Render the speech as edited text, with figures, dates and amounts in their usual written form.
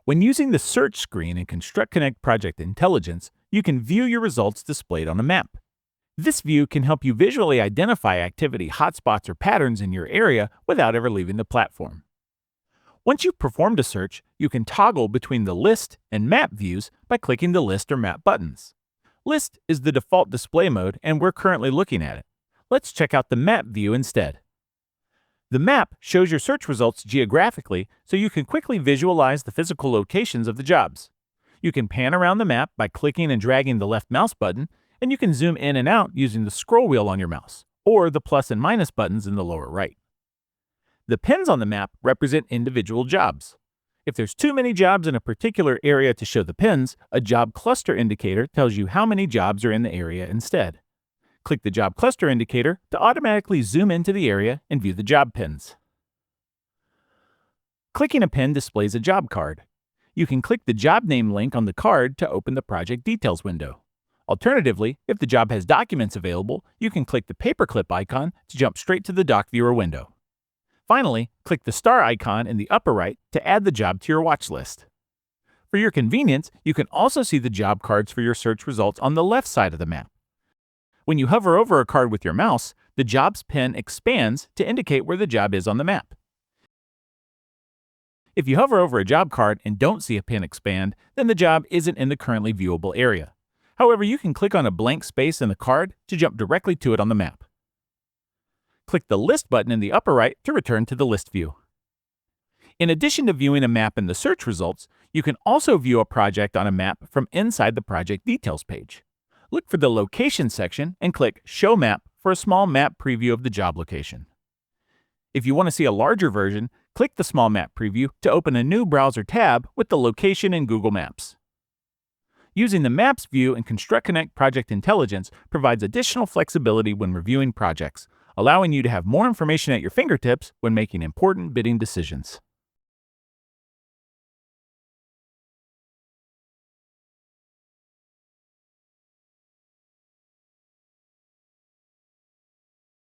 When using the search screen in Construct Connect Project Intelligence, you can view your results displayed on a map. This view can help you visually identify activity hotspots or patterns in your area without ever leaving the platform. Once you've performed a search, you can toggle between the List and Map views by clicking the List or Map buttons. List is the default display mode, and we're currently looking at it. Let's check out the Map view instead. The map shows your search results geographically, so you can quickly visualize the physical locations of the jobs. You can pan around the map by clicking and dragging the left mouse button, and you can zoom in and out using the scroll wheel on your mouse, or the plus and minus buttons in the lower right. The pins on the map represent individual jobs. If there's too many jobs in a particular area to show the pins, a job cluster indicator tells you how many jobs are in the area instead. Click the Job Cluster indicator to automatically zoom into the area and view the job pins. Clicking a pin displays a job card. You can click the job name link on the card to open the project details window. Alternatively, if the job has documents available, you can click the paperclip icon to jump straight to the doc viewer window. Finally, click the star icon in the upper right to add the job to your watch list. For your convenience, you can also see the job cards for your search results on the left side of the map. When you hover over a card with your mouse, the job's pin expands to indicate where the job is on the map. If you hover over a job card and don't see a pin expand, then the job isn't in the currently viewable area. However, you can click on a blank space in the card to jump directly to it on the map. Click the List button in the upper right to return to the list view. In addition to viewing a map in the search results, you can also view a project on a map from inside the project details page. Look for the Location section and click Show Map for a small map preview of the job location. If you want to see a larger version, click the small map preview to open a new browser tab with the location in Google Maps. Using the Maps view in Construct Connect Project Intelligence provides additional flexibility when reviewing projects, allowing you to have more information at your fingertips when making important bidding decisions.